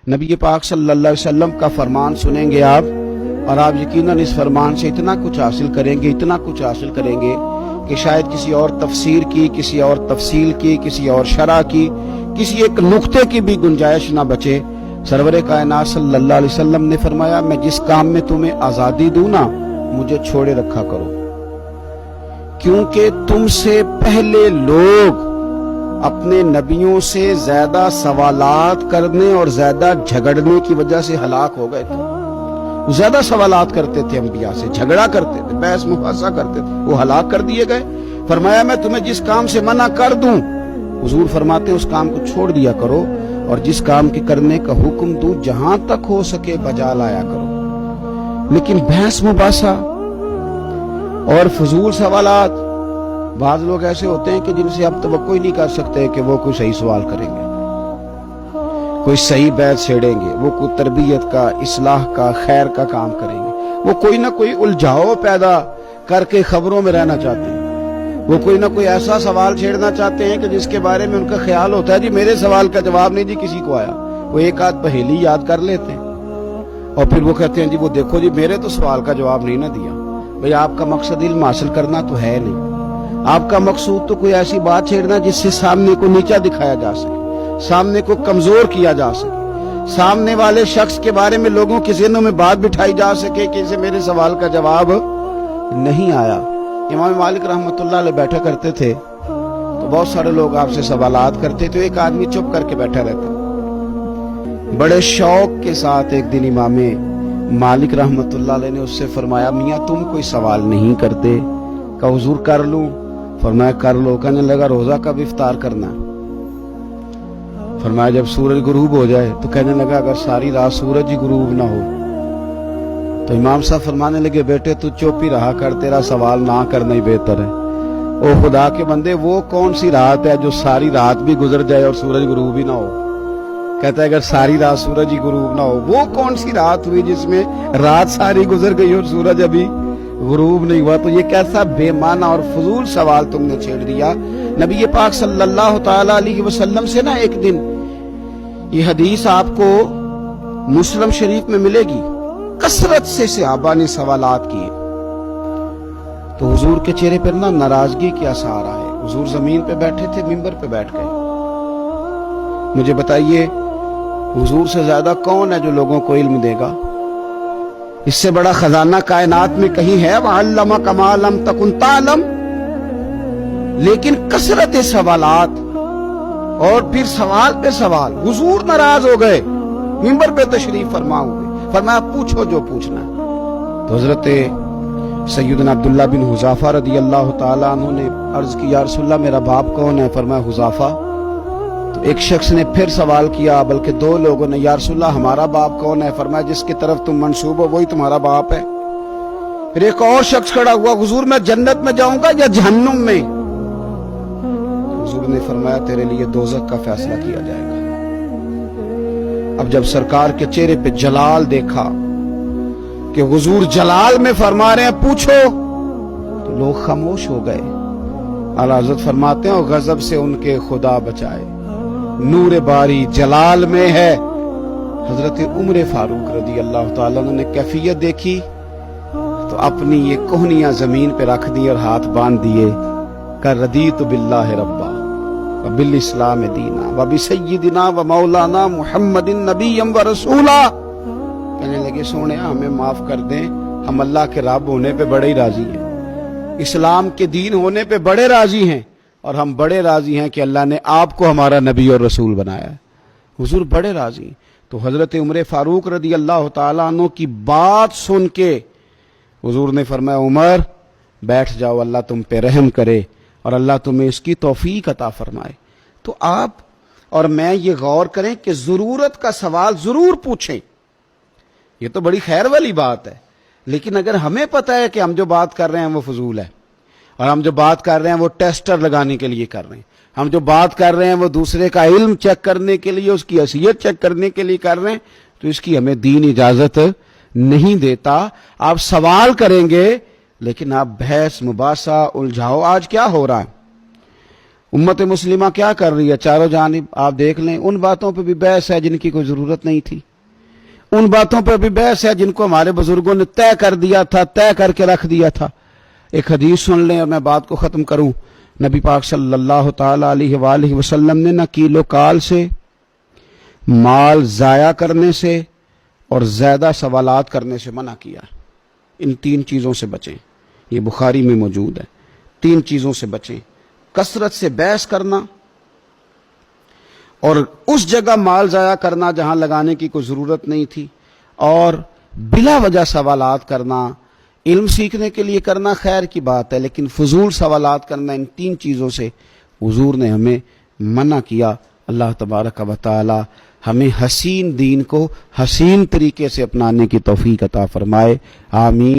نبی پاک صلی اللہ علیہ وسلم کا فرمان سنیں گے آپ، اور آپ یقیناً اس فرمان سے اتنا کچھ حاصل کریں گے، اتنا کچھ حاصل کریں گے کہ شاید کسی اور تفسیر کی، کسی اور تفصیل کی، کسی اور شرح کی، کسی ایک نقطے کی بھی گنجائش نہ بچے۔ سرور کائنات صلی اللہ علیہ وسلم نے فرمایا، میں جس کام میں تمہیں آزادی دوں نا، مجھے چھوڑے رکھا کرو، کیونکہ تم سے پہلے لوگ اپنے نبیوں سے زیادہ سوالات کرنے اور زیادہ جھگڑنے کی وجہ سے ہلاک ہو گئے تھے۔ زیادہ سوالات کرتے تھے، انبیاء سے جھگڑا کرتے تھے، بحث مباحثہ کرتے تھے، وہ ہلاک کر دیے گئے۔ فرمایا میں تمہیں جس کام سے منع کر دوں، حضور فرماتے ہیں اس کام کو چھوڑ دیا کرو، اور جس کام کے کرنے کا حکم دوں جہاں تک ہو سکے بجا لایا کرو۔ لیکن بحث مباحثہ اور فضول سوالات، بعض لوگ ایسے ہوتے ہیں کہ جن سے آپ توقع ہی نہیں کر سکتے کہ وہ کوئی صحیح سوال کریں گے، کوئی صحیح بحث چھیڑیں گے، وہ کوئی تربیت کا، اصلاح کا، خیر کا کام کریں گے، وہ کوئی نہ کوئی الجھاؤ پیدا کر کے خبروں میں رہنا چاہتے ہیں، وہ کوئی نہ کوئی ایسا سوال چھیڑنا چاہتے ہیں کہ جس کے بارے میں ان کا خیال ہوتا ہے جی میرے سوال کا جواب نہیں جی کسی کو آیا، وہ ایک آدھ پہیلی یاد کر لیتے ہیں اور پھر وہ کہتے ہیں جی وہ دیکھو جی میرے تو سوال کا جواب نہیں نہ دیا۔ بھئی آپ کا مقصد علم حاصل کرنا تو ہے نہیں، آپ کا مقصود تو کوئی ایسی بات چھیڑنا جس سے سامنے کو نیچا دکھایا جا سکے، سامنے کو کمزور کیا جا سکے، سامنے والے شخص کے بارے میں لوگوں کے ذہنوں میں بات بٹھائی جا سکے کہ اسے میرے سوال کا جواب نہیں آیا۔ امام مالک رحمۃ اللہ علیہ بیٹھا کرتے تھے تو بہت سارے لوگ آپ سے سوالات کرتے تھے، ایک آدمی چپ کر کے بیٹھا رہتا۔ بڑے شوق کے ساتھ ایک دن امام مالک رحمۃ اللہ علیہ نے اس سے فرمایا، میاں تم کوئی سوال نہیں کرتے؟ کہا حضور کر لوں؟ فرمایا کر لو۔ کہنے لگا روزہ کب افطار کرنا؟ فرمایا جب سورج غروب ہو جائے۔ تو کہنے لگا اگر ساری رات سورج ہی غروب نہ ہو؟ تو امام صاحب فرمانے لگے بیٹے تو چپ ہی رہا کر، تیرا سوال نہ کرنا ہی بہتر ہے۔ او خدا کے بندے، وہ کون سی رات ہے جو ساری رات بھی گزر جائے اور سورج غروب ہی نہ ہو؟ کہتا ہے اگر ساری رات سورج ہی غروب نہ ہو، وہ کون سی رات ہوئی جس میں رات ساری گزر گئی اور سورج ابھی غروب نہیں ہوا؟ تو یہ کیسا بے معنی اور فضول سوال تم نے چھیڑ دیا۔ نبی پاک صلی اللہ تعالی علیہ وسلم سے نا ایک دن یہ حدیث آپ کو مسلم شریف میں ملے گی، کثرت سے صحابہ نے سوالات کیے تو حضور کے چہرے پر نا ناراضگی کے آثار آئے۔ حضور زمین پہ بیٹھے تھے، منبر پہ بیٹھ گئے۔ مجھے بتائیے حضور سے زیادہ کون ہے جو لوگوں کو علم دے گا؟ اس سے بڑا خزانہ کائنات میں کہیں ہے؟ وَعَلَّمَكَ مَا لَمْ تَكُنْ تَعْلَمْ۔ لیکن کثرت سوالات اور پھر سوال پہ سوال، حضور ناراض ہو گئے، منبر پہ تشریف فرما ہوئے، فرمایا پوچھو جو پوچھنا ہے۔ تو حضرت سیدنا عبداللہ بن حذافہ رضی اللہ تعالیٰ عنہ نے عرض کی یا رسول اللہ میرا باپ کون ہے؟ فرمایا حذافہ۔ تو ایک شخص نے پھر سوال کیا، بلکہ دو لوگوں نے، یا رسول اللہ ہمارا باپ کون ہے؟ فرمایا جس کی طرف تم منسوب ہو وہی تمہارا باپ ہے۔ پھر ایک اور شخص کھڑا ہوا، حضور میں جنت میں جاؤں گا یا جہنم میں؟ حضور نے فرمایا تیرے لیے دوزخ کا فیصلہ کیا جائے گا۔ اب جب سرکار کے چہرے پہ جلال دیکھا کہ حضور جلال میں فرما رہے ہیں پوچھو، تو لوگ خاموش ہو گئے۔ اعلیٰ حضرت فرماتے ہیں غضب سے ان کے خدا بچائے، نور باری جلال میں ہے۔ حضرت عمر فاروق رضی اللہ تعالیٰ عنہ نے کیفیت دیکھی تو اپنی یہ کوہنیاں زمین پہ رکھ دی اور ہاتھ باندھ دیے کہ رضیت باللہ ربا وبالاسلام دینا وبسیدنا ومولانا محمد نبی و رسولا۔ کہنے لگے سونے ہمیں معاف کر دیں، ہم اللہ کے رب ہونے پہ بڑے ہی راضی ہیں، اسلام کے دین ہونے پہ بڑے راضی ہیں، اور ہم بڑے راضی ہیں کہ اللہ نے آپ کو ہمارا نبی اور رسول بنایا ہے۔ حضور بڑے راضی ہیں۔ تو حضرت عمر فاروق رضی اللہ تعالیٰ عنہ کی بات سن کے حضور نے فرمایا عمر بیٹھ جاؤ، اللہ تم پہ رحم کرے اور اللہ تمہیں اس کی توفیق عطا فرمائے۔ تو آپ اور میں یہ غور کریں کہ ضرورت کا سوال ضرور پوچھیں، یہ تو بڑی خیر والی بات ہے، لیکن اگر ہمیں پتہ ہے کہ ہم جو بات کر رہے ہیں وہ فضول ہے، اور ہم جو بات کر رہے ہیں وہ ٹیسٹر لگانے کے لیے کر رہے ہیں، ہم جو بات کر رہے ہیں وہ دوسرے کا علم چیک کرنے کے لیے، اس کی حیثیت چیک کرنے کے لیے کر رہے ہیں، تو اس کی ہمیں دین اجازت نہیں دیتا۔ آپ سوال کریں گے لیکن آپ بحث مباحثہ الجھاؤ۔ آج کیا ہو رہا ہے؟ امت مسلمہ کیا کر رہی ہے چاروں جانب؟ آپ دیکھ لیں، ان باتوں پہ بھی بحث ہے جن کی کوئی ضرورت نہیں تھی، ان باتوں پہ بھی بحث ہے جن کو ہمارے بزرگوں نے طے کر دیا تھا، طے کر کے رکھ دیا تھا۔ ایک حدیث سن لیں اور میں بات کو ختم کروں۔ نبی پاک صلی اللہ تعالی علیہ وآلہ وسلم نے نہ کیل و کال سے، مال ضائع کرنے سے اور زیادہ سوالات کرنے سے منع کیا۔ ان تین چیزوں سے بچیں، یہ بخاری میں موجود ہے۔ تین چیزوں سے بچیں، کثرت سے بحث کرنا اور اس جگہ مال ضائع کرنا جہاں لگانے کی کوئی ضرورت نہیں تھی، اور بلا وجہ سوالات کرنا۔ علم سیکھنے کے لیے کرنا خیر کی بات ہے، لیکن فضول سوالات کرنا، ان تین چیزوں سے حضور نے ہمیں منع کیا۔ اللہ تبارک و تعالی ہمیں حسین دین کو حسین طریقے سے اپنانے کی توفیق عطا فرمائے، آمین۔